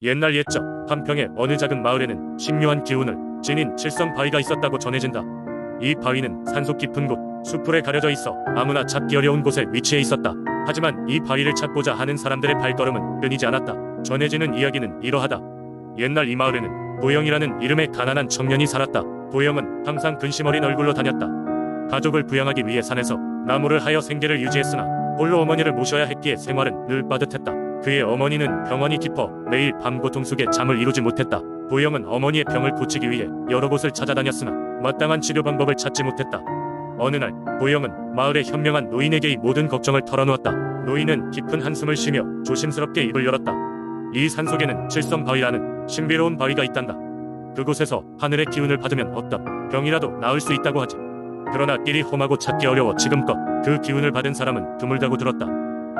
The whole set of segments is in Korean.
옛날 옛적 한평의 어느 작은 마을에는 신묘한 기운을 지닌 칠성바위가 있었다고 전해진다. 이 바위는 산속 깊은 곳 수풀에 가려져 있어 아무나 찾기 어려운 곳에 위치해 있었다. 하지만 이 바위를 찾고자 하는 사람들의 발걸음은 끊이지 않았다. 전해지는 이야기는 이러하다. 옛날 이 마을에는 보영이라는 이름의 가난한 청년이 살았다. 보영은 항상 근심 어린 얼굴로 다녔다. 가족을 부양하기 위해 산에서 나무를 하여 생계를 유지했으나 홀로 어머니를 모셔야 했기에 생활은 늘 빠듯했다. 그의 어머니는 병원이 깊어 매일 밤 고통 속에 잠을 이루지 못했다. 보영은 어머니의 병을 고치기 위해 여러 곳을 찾아다녔으나 마땅한 치료 방법을 찾지 못했다. 어느 날 보영은 마을의 현명한 노인에게 이 모든 걱정을 털어놓았다. 노인은 깊은 한숨을 쉬며 조심스럽게 입을 열었다. 이 산속에는 칠성바위라는 신비로운 바위가 있단다. 그곳에서 하늘의 기운을 받으면 어떤 병이라도 나을 수 있다고 하지. 그러나 길이 험하고 찾기 어려워 지금껏 그 기운을 받은 사람은 드물다고 들었다.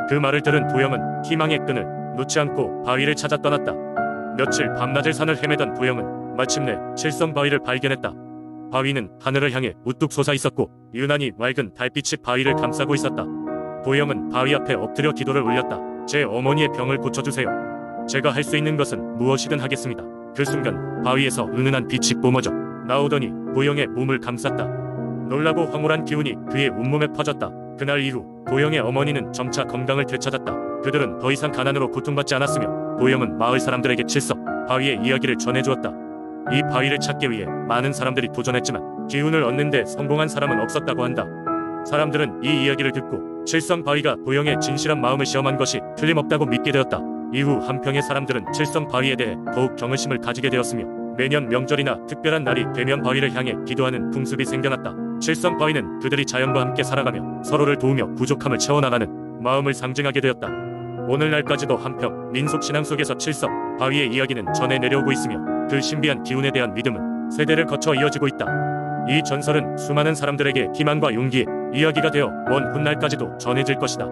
그 말을 들은 보영은 희망의 끈을 놓지 않고 바위를 찾아 떠났다. 며칠 밤낮을 산을 헤매던 보영은 마침내 칠성바위를 발견했다. 바위는 하늘을 향해 우뚝 솟아 있었고 유난히 맑은 달빛이 바위를 감싸고 있었다. 보영은 바위 앞에 엎드려 기도를 올렸다. 제 어머니의 병을 고쳐주세요. 제가 할 수 있는 것은 무엇이든 하겠습니다. 그 순간 바위에서 은은한 빛이 뿜어져 나오더니 보영의 몸을 감쌌다. 놀라고 황홀한 기운이 그의 온몸에 퍼졌다. 그날 이후 보영의 어머니는 점차 건강을 되찾았다. 그들은 더 이상 가난으로 고통받지 않았으며 보영은 마을 사람들에게 칠성 바위의 이야기를 전해주었다. 이 바위를 찾기 위해 많은 사람들이 도전했지만 기운을 얻는 데 성공한 사람은 없었다고 한다. 사람들은 이 이야기를 듣고 칠성 바위가 보영의 진실한 마음을 시험한 것이 틀림없다고 믿게 되었다. 이후 한평의 사람들은 칠성 바위에 대해 더욱 경외심을 가지게 되었으며 매년 명절이나 특별한 날이 되면 바위를 향해 기도하는 풍습이 생겨났다. 칠성 바위는 그들이 자연과 함께 살아가며 서로를 도우며 부족함을 채워나가는 마음을 상징하게 되었다. 오늘날까지도 한평 민속신앙 속에서 칠성 바위의 이야기는 전해 내려오고 있으며 그 신비한 기운에 대한 믿음은 세대를 거쳐 이어지고 있다. 이 전설은 수많은 사람들에게 희망과 용기의 이야기가 되어 먼 훗날까지도 전해질 것이다.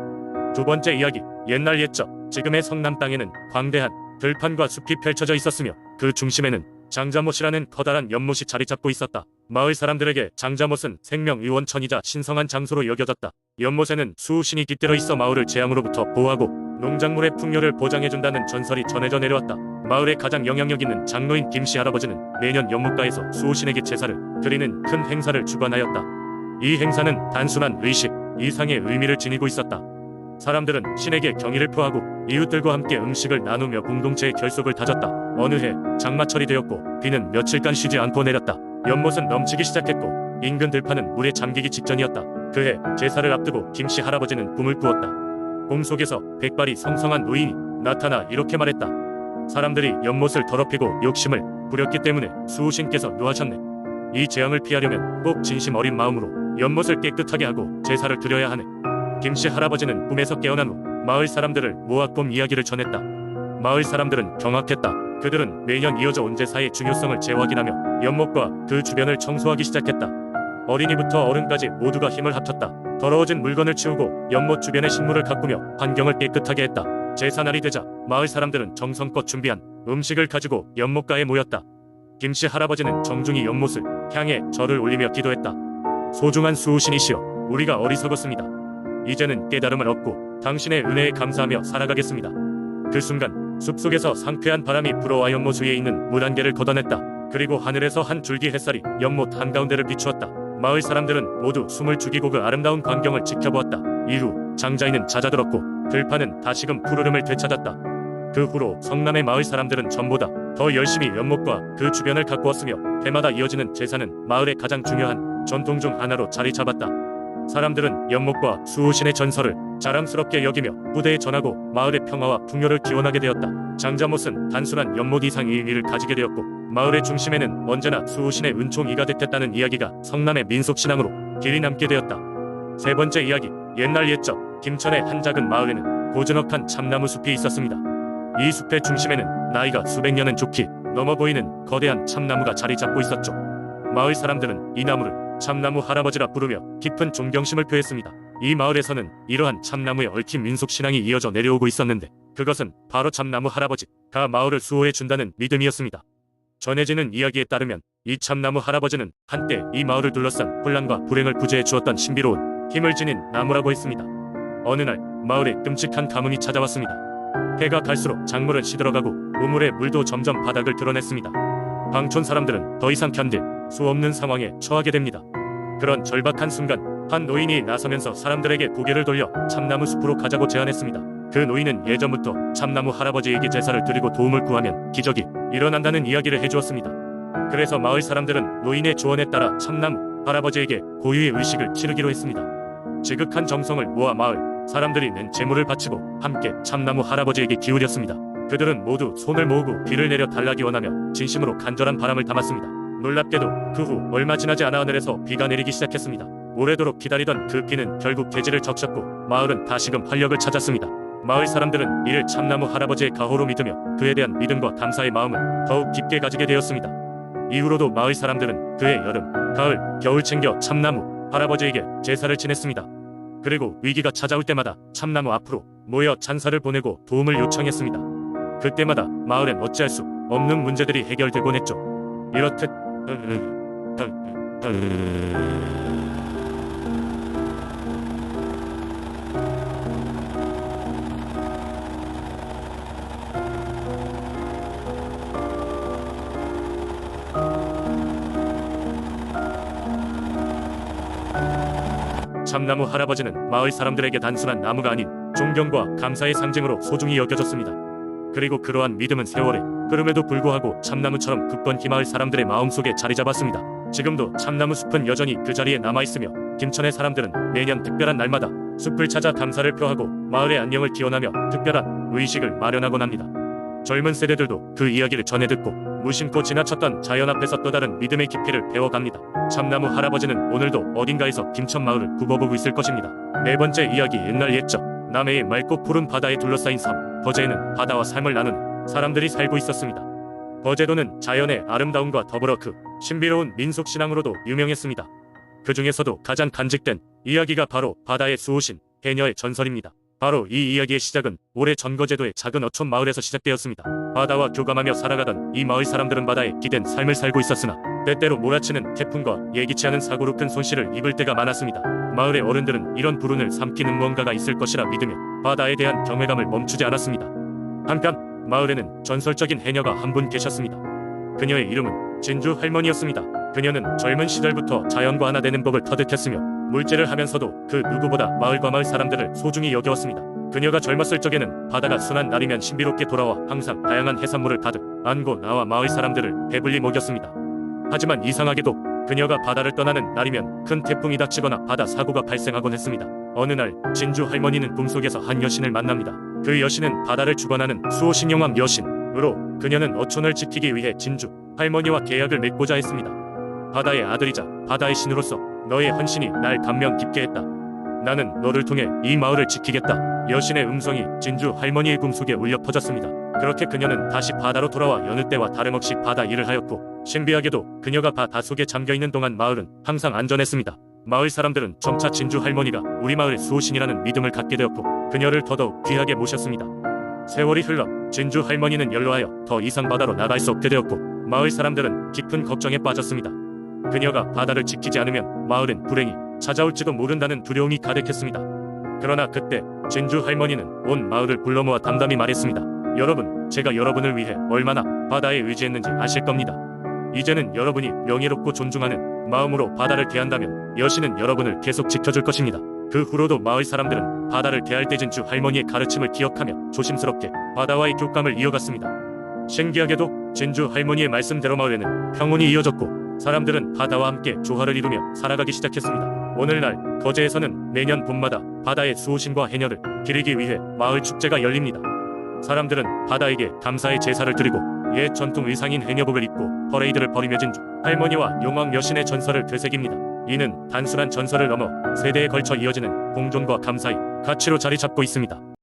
두 번째 이야기. 옛날 옛적 지금의 성남 땅에는 광대한 들판과 숲이 펼쳐져 있었으며 그 중심에는 장자못이라는 커다란 연못이 자리 잡고 있었다. 마을 사람들에게 장자못은 생명의원천이자 신성한 장소로 여겨졌다. 연못에는 수호신이 깃들어 있어 마을을 재앙으로부터 보호하고 농작물의 풍요를 보장해준다는 전설이 전해져 내려왔다. 마을의 가장 영향력 있는 장로인 김씨 할아버지는 매년 연못가에서 수호신에게 제사를 드리는 큰 행사를 주관하였다. 이 행사는 단순한 의식 이상의 의미를 지니고 있었다. 사람들은 신에게 경의를 표하고 이웃들과 함께 음식을 나누며 공동체의 결속을 다졌다. 어느 해 장마철이 되었고 비는 며칠간 쉬지 않고 내렸다. 연못은 넘치기 시작했고 인근 들판은 물에 잠기기 직전이었다. 그해 제사를 앞두고 김씨 할아버지는 꿈을 꾸었다. 꿈속에서 백발이 성성한 노인이 나타나 이렇게 말했다. 사람들이 연못을 더럽히고 욕심을 부렸기 때문에 수호신께서 묘하셨네. 이 재앙을 피하려면 꼭 진심 어린 마음으로 연못을 깨끗하게 하고 제사를 드려야 하네. 김씨 할아버지는 꿈에서 깨어난 후 마을 사람들을 모아 꿈 이야기를 전했다. 마을 사람들은 경악했다. 그들은 매년 이어져 온 제사의 중요성을 재확인하며 연못과 그 주변을 청소하기 시작했다. 어린이부터 어른까지 모두가 힘을 합쳤다. 더러워진 물건을 치우고 연못 주변의 식물을 가꾸며 환경을 깨끗하게 했다. 제사날이 되자 마을 사람들은 정성껏 준비한 음식을 가지고 연못가에 모였다. 김씨 할아버지는 정중히 연못을 향해 절을 올리며 기도했다. 소중한 수호신이시여, 우리가 어리석었습니다. 이제는 깨달음을 얻고 당신의 은혜에 감사하며 살아가겠습니다. 그 순간 숲속에서 상쾌한 바람이 불어와 연못 위에 있는 물 한 개를 걷어냈다. 그리고 하늘에서 한 줄기 햇살이 연못 한가운데를 비추었다. 마을 사람들은 모두 숨을 죽이고 그 아름다운 광경을 지켜보았다. 이후 장자이는 잦아들었고 들판은 다시금 푸르름을 되찾았다. 그 후로 성남의 마을 사람들은 전보다 더 열심히 연못과 그 주변을 가꾸었으며 해마다 이어지는 제사는 마을의 가장 중요한 전통 중 하나로 자리 잡았다. 사람들은 연못과 수호신의 전설을 자랑스럽게 여기며 후대에 전하고 마을의 평화와 풍요를 기원하게 되었다. 장자못은 단순한 연못 이상의 의미를 가지게 되었고 마을의 중심에는 언제나 수호신의 은총이가 득했다는 이야기가 성남의 민속신앙으로 길이 남게 되었다. 세 번째 이야기. 옛날 옛적 김천의 한 작은 마을에는 고즈넉한 참나무 숲이 있었습니다. 이 숲의 중심에는 나이가 수백 년은 좋게 넘어 보이는 거대한 참나무가 자리 잡고 있었죠. 마을 사람들은 이 나무를 참나무 할아버지라 부르며 깊은 존경심을 표했습니다. 이 마을에서는 이러한 참나무에 얽힌 민속신앙이 이어져 내려오고 있었는데 그것은 바로 참나무 할아버지가 마을을 수호해 준다는 믿음이었습니다. 전해지는 이야기에 따르면 이 참나무 할아버지는 한때 이 마을을 둘러싼 혼란과 불행을 구제해 주었던 신비로운 힘을 지닌 나무라고 했습니다. 어느 날 마을에 끔찍한 가뭄이 찾아왔습니다. 해가 갈수록 작물은 시들어가고 우물의 물도 점점 바닥을 드러냈습니다. 방촌 사람들은 더 이상 견딜 수 없는 상황에 처하게 됩니다. 그런 절박한 순간 한 노인이 나서면서 사람들에게 고개를 돌려 참나무 숲으로 가자고 제안했습니다. 그 노인은 예전부터 참나무 할아버지에게 제사를 드리고 도움을 구하면 기적이 일어난다는 이야기를 해주었습니다. 그래서 마을 사람들은 노인의 조언에 따라 참나무 할아버지에게 고유의 의식을 치르기로 했습니다. 지극한 정성을 모아 마을 사람들이 낸 제물을 바치고 함께 참나무 할아버지에게 기울였습니다. 그들은 모두 손을 모으고 비를 내려 달라기 원하며 진심으로 간절한 바람을 담았습니다. 놀랍게도 그 후 얼마 지나지 않아 하늘에서 비가 내리기 시작했습니다. 오래도록 기다리던 그 비는 결국 대지를 적셨고 마을은 다시금 활력을 찾았습니다. 마을 사람들은 이를 참나무 할아버지의 가호로 믿으며 그에 대한 믿음과 감사의 마음을 더욱 깊게 가지게 되었습니다. 이후로도 마을 사람들은 그해 여름, 가을, 겨울 챙겨 참나무 할아버지에게 제사를 지냈습니다. 그리고 위기가 찾아올 때마다 참나무 앞으로 모여 찬사를 보내고 도움을 요청했습니다. 그때마다 마을엔 어찌할 수 없는 문제들이 해결되곤 했죠. 이렇듯 참나무 할아버지는 마을 사람들에게 단순한 나무가 아닌 존경과 감사의 상징으로 소중히 여겨졌습니다. 그리고 그러한 믿음은 세월의 흐름에도 불구하고 참나무처럼 굳건히 마을 사람들의 마음속에 자리 잡았습니다. 지금도 참나무 숲은 여전히 그 자리에 남아있으며 김천의 사람들은 매년 특별한 날마다 숲을 찾아 감사를 표하고 마을의 안녕을 기원하며 특별한 의식을 마련하곤 합니다. 젊은 세대들도 그 이야기를 전해 듣고 무심코 지나쳤던 자연 앞에서 또 다른 믿음의 깊이를 배워갑니다. 참나무 할아버지는 오늘도 어딘가에서 김천 마을을 굽어보고 있을 것입니다. 네 번째 이야기, 옛날 옛적 남해의 맑고 푸른 바다에 둘러싸인 섬 거제에는 바다와 삶을 나누는 사람들이 살고 있었습니다. 거제도는 자연의 아름다움과 더불어 그 신비로운 민속신앙으로도 유명했습니다. 그 중에서도 가장 간직된 이야기가 바로 바다의 수호신 해녀의 전설입니다. 바로 이 이야기의 시작은 오래 전 거제도의 작은 어촌 마을에서 시작되었습니다. 바다와 교감하며 살아가던 이 마을 사람들은 바다에 기댄 삶을 살고 있었으나 때때로 몰아치는 태풍과 예기치 않은 사고로 큰 손실을 입을 때가 많았습니다. 마을의 어른들은 이런 불운을 삼키는 무언가가 있을 것이라 믿으며 바다에 대한 경외감을 멈추지 않았습니다. 한편 마을에는 전설적인 해녀가 한 분 계셨습니다. 그녀의 이름은 진주 할머니였습니다. 그녀는 젊은 시절부터 자연과 하나 되는 법을 터득했으며 물질을 하면서도 그 누구보다 마을과 마을 사람들을 소중히 여겨왔습니다. 그녀가 젊었을 적에는 바다가 순한 날이면 신비롭게 돌아와 항상 다양한 해산물을 가득 안고 나와 마을 사람들을 배불리 먹였습니다. 하지만 이상하게도 그녀가 바다를 떠나는 날이면 큰 태풍이 닥치거나 바다 사고가 발생하곤 했습니다. 어느 날 진주 할머니는 꿈속에서 한 여신을 만납니다. 그 여신은 바다를 주관하는 수호신 용암 여신으로 그녀는 어촌을 지키기 위해 진주 할머니와 계약을 맺고자 했습니다. 바다의 아들이자 바다의 신으로서 너의 헌신이 날 감명 깊게 했다. 나는 너를 통해 이 마을을 지키겠다. 여신의 음성이 진주 할머니의 꿈속에 울려 퍼졌습니다. 그렇게 그녀는 다시 바다로 돌아와 여느 때와 다름없이 바다 일을 하였고 신비하게도 그녀가 바다 속에 잠겨있는 동안 마을은 항상 안전했습니다. 마을 사람들은 점차 진주 할머니가 우리 마을의 수호신이라는 믿음을 갖게 되었고 그녀를 더더욱 귀하게 모셨습니다. 세월이 흘러 진주 할머니는 연로하여 더 이상 바다로 나갈 수 없게 되었고 마을 사람들은 깊은 걱정에 빠졌습니다. 그녀가 바다를 지키지 않으면 마을엔 불행이 찾아올지도 모른다는 두려움이 가득했습니다. 그러나 그때 진주 할머니는 온 마을을 불러 모아 담담히 말했습니다. 여러분, 제가 여러분을 위해 얼마나 바다에 의지했는지 아실 겁니다. 이제는 여러분이 명예롭고 존중하는 마음으로 바다를 대한다면 여신은 여러분을 계속 지켜줄 것입니다. 그 후로도 마을 사람들은 바다를 대할 때 진주 할머니의 가르침을 기억하며 조심스럽게 바다와의 교감을 이어갔습니다. 신기하게도 진주 할머니의 말씀대로 마을에는 평온이 이어졌고 사람들은 바다와 함께 조화를 이루며 살아가기 시작했습니다. 오늘날 거제에서는 매년 봄마다 바다의 수호신과 해녀를 기리기 위해 마을 축제가 열립니다. 사람들은 바다에게 감사의 제사를 드리고 옛 전통 의상인 해녀복을 입고 퍼레이드를 벌이며 진주 할머니와 용왕 여신의 전설을 되새깁니다. 이는 단순한 전설을 넘어 세대에 걸쳐 이어지는 공존과 감사의 가치로 자리 잡고 있습니다.